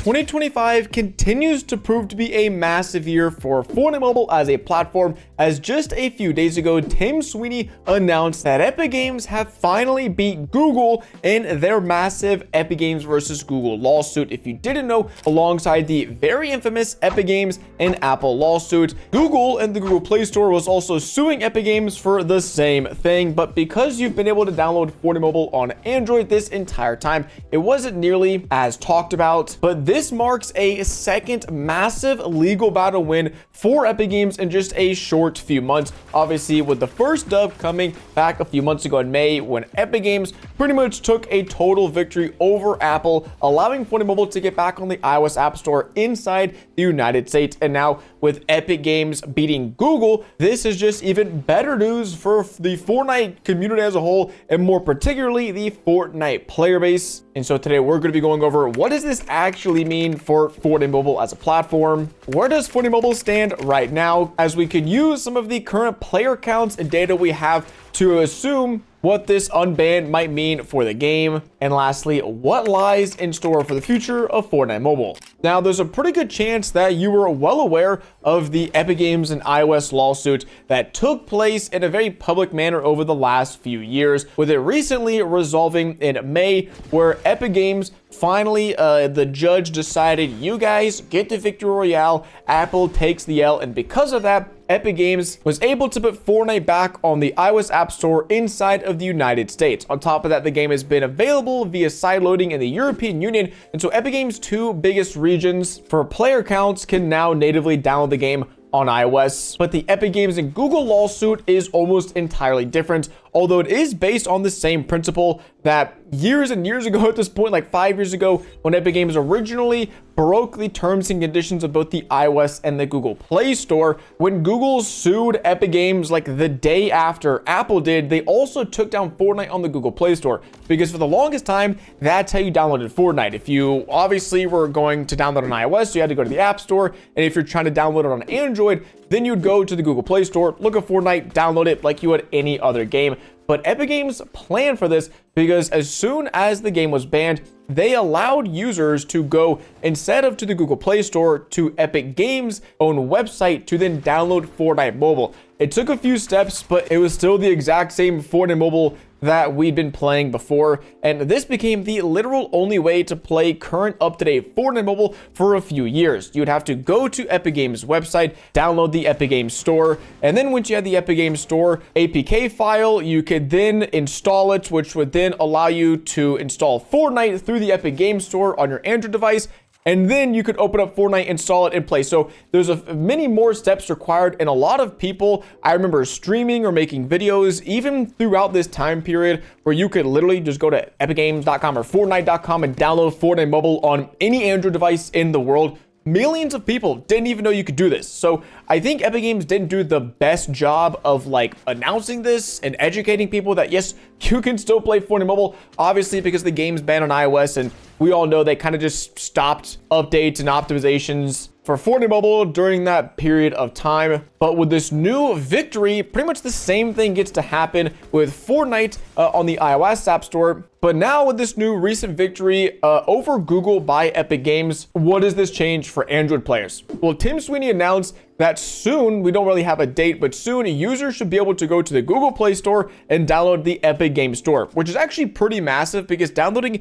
2025 continues to prove to be a massive year for Fortnite Mobile as a platform, as just a few days ago, Tim Sweeney announced that Epic Games have finally beat Google in their massive Epic Games versus Google lawsuit. If you didn't know, alongside the very infamous Epic Games and Apple lawsuit, Google and the Google Play Store was also suing Epic Games for the same thing. But because you've been able to download Fortnite Mobile on Android this entire time, it wasn't nearly as talked about. But this marks a second massive legal battle win for Epic Games in just a short few months. Obviously, with the first dub coming back a few months ago in May, when Epic Games pretty much took a total victory over Apple, allowing Fortnite Mobile to get back on the iOS App Store inside the United States. And now with Epic Games beating Google, this is just even better news for the Fortnite community as a whole, and more particularly the Fortnite player base. And so today we're going to be going over what does this actually mean for Fortnite Mobile as a platform? Where does Fortnite Mobile stand right now, as we can use some of the current player counts and data we have to assume what this unban might mean for the game, and lastly, what lies in store for the future of Fortnite Mobile. Now, there's a pretty good chance that you were well aware of the Epic Games and iOS lawsuit that took place in a very public manner over the last few years, with it recently resolving in May, where Epic Games finally, the judge decided, you guys get the victory royale, Apple takes the L, and because of that, Epic Games was able to put Fortnite back on the iOS App Store inside of the United States. On top of that, the game has been available via sideloading in the European Union, and so Epic Games' two biggest regions for player counts can now natively download the game on iOS. But the Epic Games and Google lawsuit is almost entirely different, although it is based on the same principle that years and years ago, at this point, like 5 years ago, when Epic Games originally broke the terms and conditions of both the iOS and the Google Play Store, when Google sued Epic Games like the day after Apple did, they also took down Fortnite on the Google Play Store, because for the longest time, that's how you downloaded Fortnite. If you obviously were going to download on iOS, you had to go to the App Store, and if you're trying to download it on Android, then you'd go to the Google Play Store, look at Fortnite, download it like you would any other game. But Epic Games planned for this, because as soon as the game was banned, they allowed users to go, instead of to the Google Play Store, to Epic Games' own website to then download Fortnite Mobile. It took a few steps, but it was still the exact same Fortnite Mobile that we'd been playing before, and this became the literal only way to play current up-to-date Fortnite Mobile for a few years. You'd have to go to Epic Games website, download the Epic Games Store, and then once you had the Epic Games Store APK file, you could then install it, which would then allow you to install Fortnite through the Epic Games Store on your Android device, and then you could open up Fortnite, install it, and play. So there's many more steps required, and a lot of people, I remember streaming or making videos, even throughout this time period, where you could literally just go to epicgames.com or Fortnite.com and download Fortnite Mobile on any Android device in the world. Millions of people didn't even know you could do this. So I think Epic Games didn't do the best job of like announcing this and educating people that yes, you can still play Fortnite Mobile, obviously because the game's banned on iOS, and we all know they kind of just stopped updates and optimizations for Fortnite Mobile during that period of time. But with this new victory, pretty much the same thing gets to happen with Fortnite on the iOS App Store. But now with this new recent victory over Google by Epic Games, what does this change for Android players? Well, Tim Sweeney announced that soon, we don't really have a date, but soon users should be able to go to the Google Play Store and download the Epic Games Store, which is actually pretty massive, because downloading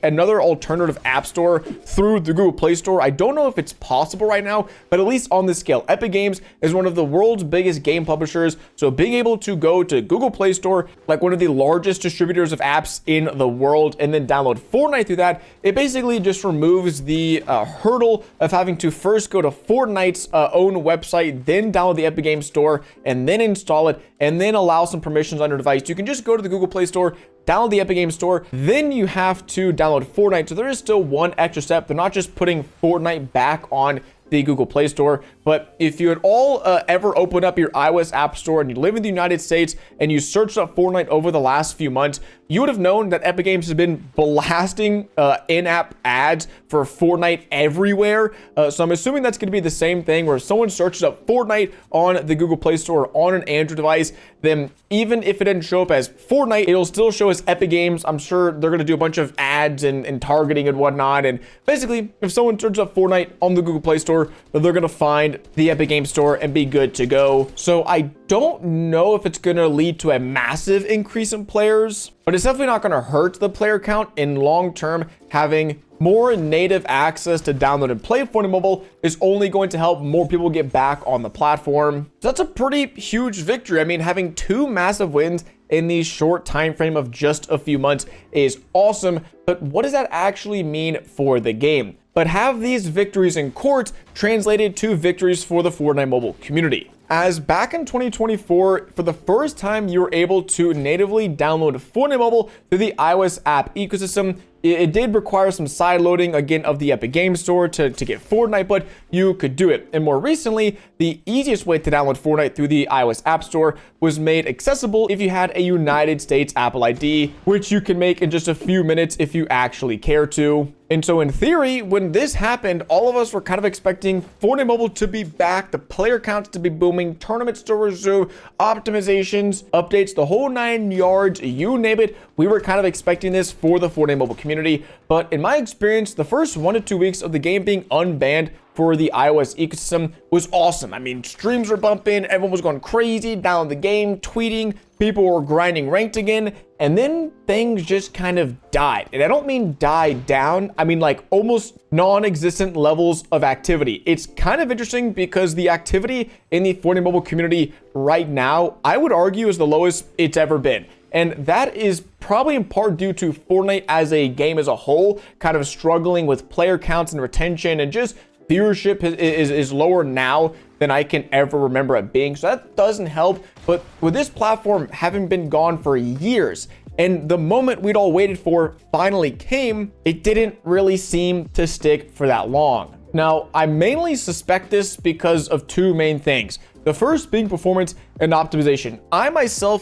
another alternative app store through the Google Play Store, I don't know if it's possible right now, but at least on this scale, Epic Games is one of the world's biggest game publishers. So being able to go to Google Play Store, like one of the largest distributors of apps in the world, and then download Fortnite through that, it basically just removes the hurdle of having to first go to Fortnite's own website, then download the Epic Games Store, and then install it, and then allow some permissions on your device. You can just go to the Google Play Store, download the Epic Games Store, then you have to download Fortnite. So there is still one extra step. They're not just putting Fortnite back on the Google Play Store. But if you had all ever opened up your iOS App Store and you live in the United States and you searched up Fortnite over the last few months, you would have known that Epic Games has been blasting in-app ads for Fortnite everywhere. So I'm assuming that's going to be the same thing, where if someone searches up Fortnite on the Google Play Store or on an Android device, then even if it didn't show up as Fortnite, it'll still show iOS Epic Games, I'm sure they're going to do a bunch of ads and targeting and whatnot. And basically, if someone searches up Fortnite on the Google Play Store, they're going to find the Epic Games Store and be good to go. So I don't know if it's going to lead to a massive increase in players, but it's definitely not going to hurt the player count in long term. Having more native access to download and play Fortnite Mobile is only going to help more people get back on the platform. So that's a pretty huge victory. I mean, having 2 massive wins in the short time frame of just a few months is awesome, but what does that actually mean for the game? But have these victories in court translated to victories for the Fortnite Mobile community? As back in 2024, for the first time, you were able to natively download Fortnite Mobile through the iOS app ecosystem. It did require some side loading, again, of the Epic Games Store to get Fortnite, but you could do it. And more recently, the easiest way to download Fortnite through the iOS App Store was made accessible if you had a United States Apple ID, which you can make in just a few minutes if you actually care to. And so in theory, when this happened, all of us were kind of expecting Fortnite Mobile to be back, the player counts to be booming, tournaments to resume, optimizations, updates, the whole 9 yards, you name it. We were kind of expecting this for the Fortnite Mobile community. But in my experience, the first 1 to 2 weeks of the game being unbanned for the iOS ecosystem was awesome. I mean, streams were bumping, everyone was going crazy, down the game, tweeting, people were grinding ranked again, and then things just kind of died. And I don't mean died down, I mean like almost non-existent levels of activity. It's kind of interesting because the activity in the Fortnite Mobile community right now, I would argue, is the lowest it's ever been. And that is probably in part due to Fortnite as a game as a whole kind of struggling with player counts and retention, and just viewership is lower now than I can ever remember it being. So that doesn't help. But with this platform having been gone for years, and the moment we'd all waited for finally came, it didn't really seem to stick for that long. Now, I mainly suspect this because of 2 main things. The first being performance and optimization. I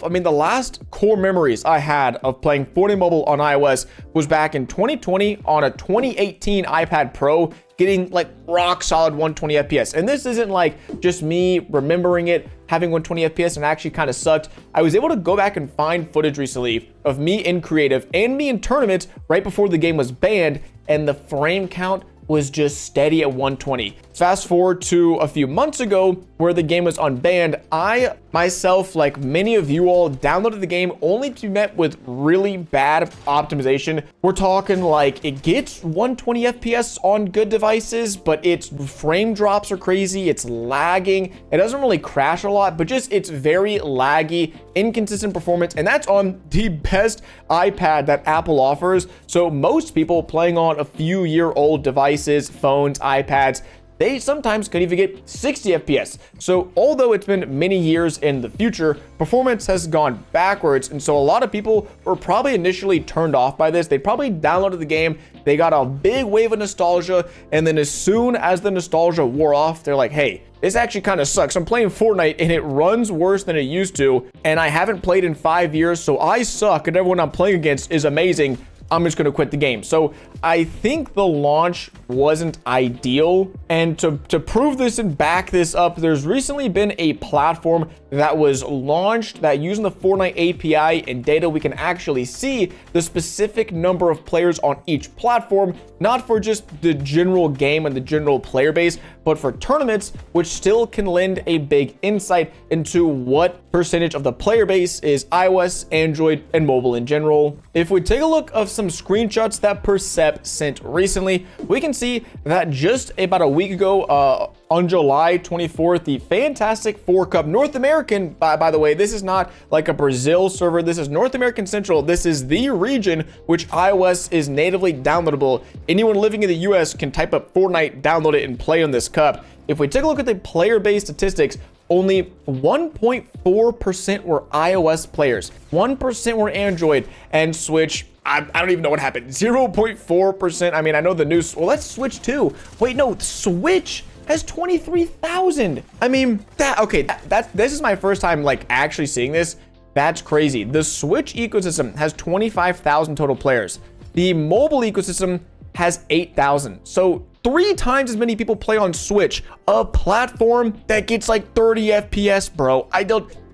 mean, the last core memories I had of playing Fortnite Mobile on iOS was back in 2020 on a 2018 iPad Pro, getting like rock solid 120 FPS. And this isn't like just me remembering it having 120 FPS and actually kind of sucked. I was able to go back and find footage recently of me in creative and me in tournaments right before the game was banned, and the frame count was just steady at 120. Fast forward to a few months ago where the game was unbanned. I myself, like many of you all, downloaded the game only to be met with really bad optimization. We're talking like it gets 120 FPS on good devices, but its frame drops are crazy. It's lagging. It doesn't really crash a lot, but just it's very laggy, inconsistent performance. And that's on the best iPad that Apple offers. So most people playing on a few year old devices, phones, iPads, they sometimes could even get 60 FPS. So although it's been many years in the future, performance has gone backwards. And so a lot of people were probably initially turned off by this. They probably downloaded the game, they got a big wave of nostalgia, and then as soon as the nostalgia wore off, they're like, hey, this actually kind of sucks. I'm playing Fortnite and it runs worse than it used to, and I haven't played in 5 years, so I suck and everyone I'm playing against is amazing. I'm just going to quit the game. So I think the launch wasn't ideal. And to prove this and back this up, there's recently been a platform that was launched that using the Fortnite API and data, we can actually see the specific number of players on each platform, not for just the general game and the general player base, but for tournaments, which still can lend a big insight into what percentage of the player base is iOS, Android, and mobile in general. If we take a look of some screenshots that Percept sent recently, we can see that just about a week ago, on July 24th, the Fantastic Four Cup North American, by the way, this is not like a Brazil server, this is North American Central, this is the region which iOS is natively downloadable. Anyone living in the US can type up Fortnite, download it, and play on this cup. If we take a look at the player-based statistics, only 1.4% were iOS players, 1% were Android, and Switch, I don't even know what happened, 0.4%. I mean, I know the news, well, that's Switch too. Wait, no, Switch has 23,000. I mean, this is my first time like actually seeing this. That's crazy. The Switch ecosystem has 25,000 total players. The mobile ecosystem has 8,000. So 3 times as many people play on Switch, a platform that gets like 30 FPS, bro.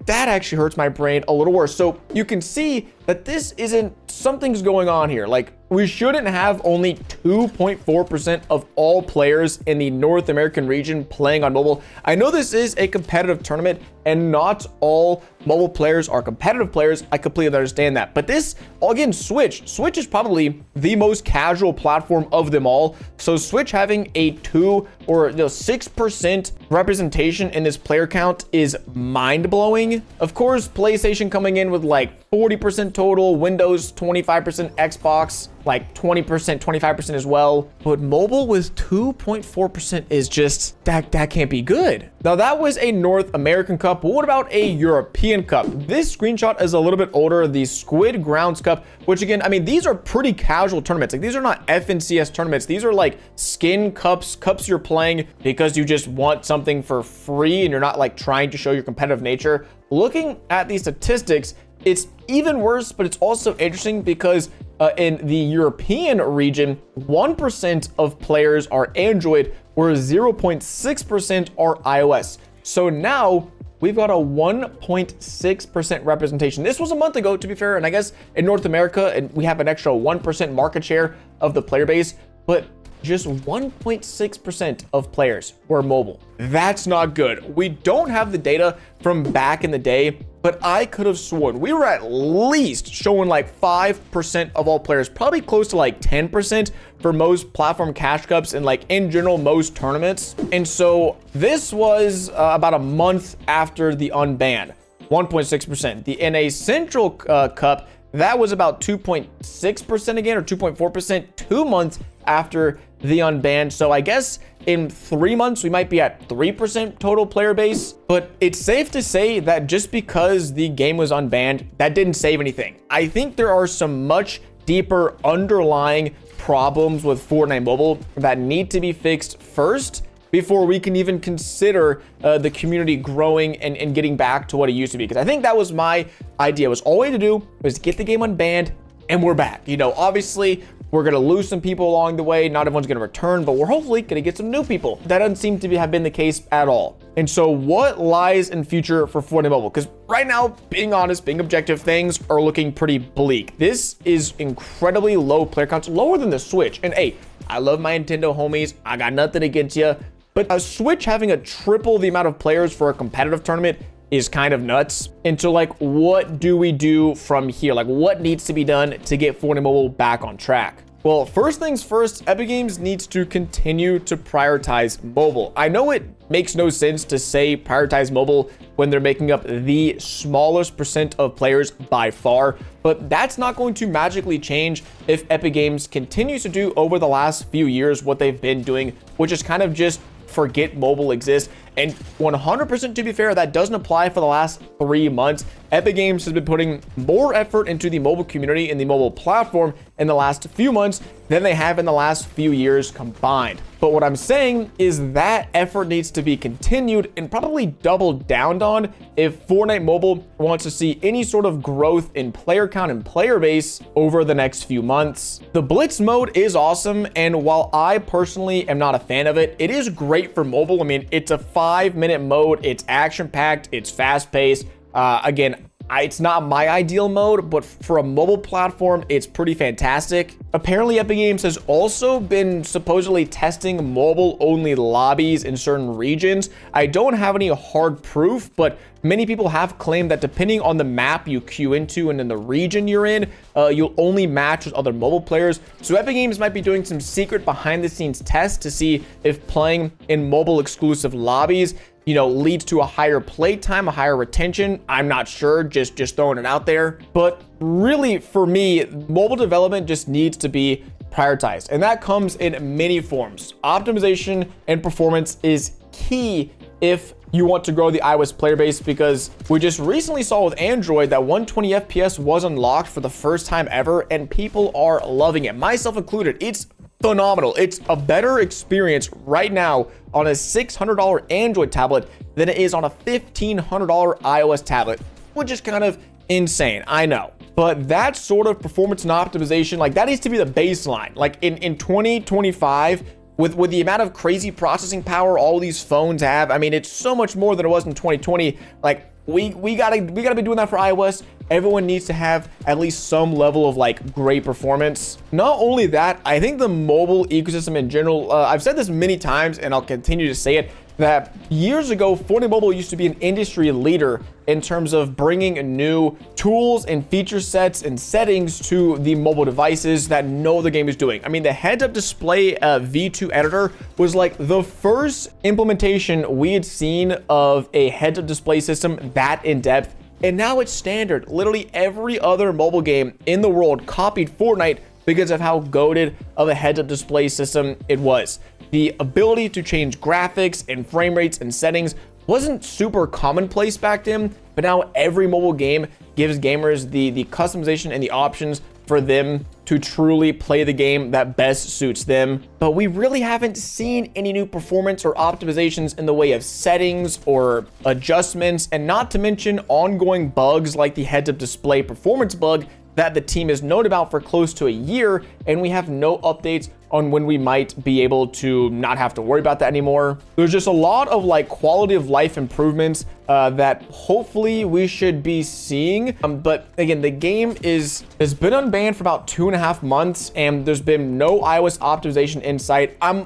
That actually hurts my brain a little worse. So you can see that this isn't, something's going on here. Like, we shouldn't have only 2.4% of all players in the North American region playing on mobile. I know this is a competitive tournament and not all mobile players are competitive players. I completely understand that. But this, again, Switch is probably the most casual platform of them all. So Switch having a 2 or 6% representation in this player count is mind-blowing. Of course, PlayStation coming in with like 40% total, Windows 25%, Xbox like 20%, 25% as well. But mobile with 2.4% is just, that can't be good. Now that was a North American Cup, but what about a European Cup? This screenshot is a little bit older, the Squid Grounds Cup, which again, I mean, these are pretty casual tournaments. Like, these are not FNCS tournaments. These are like skin cups you're playing because you just want something for free and you're not like trying to show your competitive nature. Looking at these statistics, it's even worse, but it's also interesting because in the European region, 1% of players are Android, whereas 0.6% are iOS. So now we've got a 1.6% representation. This was a month ago, to be fair, and I guess in North America, and we have an extra 1% market share of the player base, but just 1.6% of players were mobile. That's not good. We don't have the data from back in the day, but I could have sworn we were at least showing like 5% of all players, probably close to like 10% for most platform cash cups and like in general most tournaments. And so this was about a month after the unban, 1.6%. The NA Central Cup, that was about 2.6% again, or 2.4%, 2 months after the unbanned. So I guess in 3 months, we might be at 3% total player base, but it's safe to say that just because the game was unbanned, that didn't save anything. I think there are some much deeper underlying problems with Fortnite Mobile that need to be fixed first before we can even consider the community growing and getting back to what it used to be. Because I think that was my idea, was all we had to do was get the game unbanned and we're back. You know, obviously we're going to lose some people along the way. Not everyone's going to return, but we're hopefully going to get some new people. That doesn't seem to have been the case at all. And so what lies in future for Fortnite Mobile? Because right now, being honest, being objective, things are looking pretty bleak. This is incredibly low player counts, lower than the Switch. And hey, I love my Nintendo homies. I got nothing against you. But a Switch having a triple the amount of players for a competitive tournament is kind of nuts. And so like, what do we do from here? Like, what needs to be done to get Fortnite Mobile back on track? Well, first things first, Epic Games needs to continue to prioritize mobile. I know it makes no sense to say prioritize mobile when they're making up the smallest percent of players by far, but that's not going to magically change if Epic Games continues to do over the last few years what they've been doing, which is kind of just forget mobile exists. And 100% to be fair, that doesn't apply for the last 3 months. Epic Games has been putting more effort into the mobile community and the mobile platform in the last few months than they have in the last few years combined. But what I'm saying is that effort needs to be continued and probably doubled down on if Fortnite Mobile wants to see any sort of growth in player count and player base over the next few months. The Blitz mode is awesome, and while I personally am not a fan of it, it is great for mobile. I mean, it's a 5-minute mode, it's action-packed, it's fast-paced. Again, it's not my ideal mode, but for a mobile platform, it's pretty fantastic. Apparently, Epic Games has also been supposedly testing mobile-only lobbies in certain regions. I don't have any hard proof, but many people have claimed that depending on the map you queue into and in the region you're in, you'll only match with other mobile players. So Epic Games might be doing some secret behind-the-scenes tests to see if playing in mobile-exclusive lobbies leads to a higher play time, a higher retention. I'm not sure, just throwing it out there. But really, for me, mobile development just needs to be prioritized. And that comes in many forms. Optimization and performance is key if you want to grow the iOS player base, because we just recently saw with Android that 120 FPS was unlocked for the first time ever, and people are loving it, myself included. It's phenomenal. It's a better experience right now on a $600 Android tablet than it is on a $1,500 iOS tablet, which is kind of insane, I know. But that sort of performance and optimization, like, that needs to be the baseline. Like in 2025, with the amount of crazy processing power all these phones have, I mean, it's so much more than it was in 2020. Like, we gotta be doing that for iOS. Everyone needs to have at least some level of like great performance. Not only that, I think the mobile ecosystem in general, I've said this many times and I'll continue to say it, that years ago, Fortnite Mobile used to be an industry leader in terms of bringing new tools and feature sets and settings to the mobile devices that no other game is doing. I mean, the heads-up display V2 editor was like the first implementation we had seen of a heads-up display system that in-depth, and now it's standard. Literally every other mobile game in the world copied Fortnite because of how goated of a heads-up display system it was. The ability to change graphics and frame rates and settings wasn't super commonplace back then, but now every mobile game gives gamers the customization and the options for them to truly play the game that best suits them. But we really haven't seen any new performance or optimizations in the way of settings or adjustments, and not to mention ongoing bugs like the heads-up display performance bug that the team has known about for close to a year, and we have no updates on when we might be able to not have to worry about that anymore. There's just a lot of like quality of life improvements that hopefully we should be seeing. But again, the game has been unbanned for about 2.5 months, and there's been no iOS optimization in sight. I'm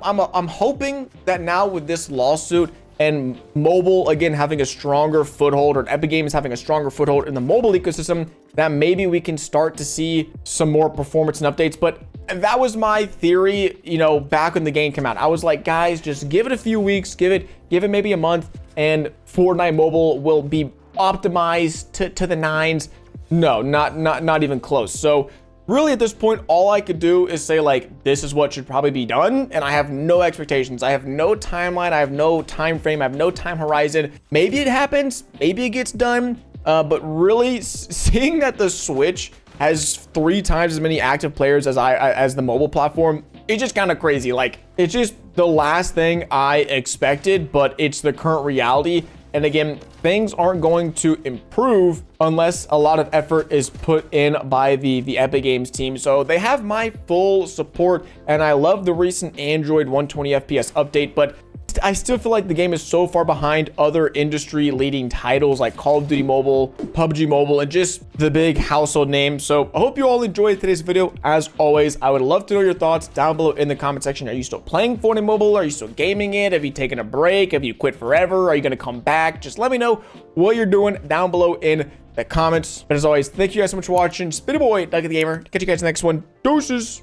hoping that now with this lawsuit and mobile again having a stronger foothold, or Epic Games having a stronger foothold in the mobile ecosystem, that maybe we can start to see some more performance and updates. But that was my theory, you know, back when the game came out. I was like, guys, just give it a few weeks, give it maybe a month, and Fortnite Mobile will be optimized to the nines. No, not even close. So really at this point, all I could do is say like, this is what should probably be done. And I have no expectations. I have no timeline. I have no time frame. I have no time horizon. Maybe it happens. Maybe it gets done. But really seeing that the Switch has 3 times as many active players as the mobile platform, it's just kind of crazy. Like, it's just the last thing I expected, but it's the current reality. And again, things aren't going to improve unless a lot of effort is put in by the Epic Games team. So they have my full support, and I love the recent Android 120 FPS update, but I still feel like the game is so far behind other industry leading titles like Call of Duty Mobile, PUBG Mobile, and just the big household names. So I hope you all enjoyed today's video. As always, I would love to know your thoughts down below in the comment section. Are you still playing Fortnite Mobile? Are you still gaming it? Have you taken a break? Have you quit forever? Are you going to come back? Just let me know what you're doing down below in the comments. But as always, thank you guys so much for watching. It's been your boy, DuckyTheGamer. Catch you guys in the next one. Deuces.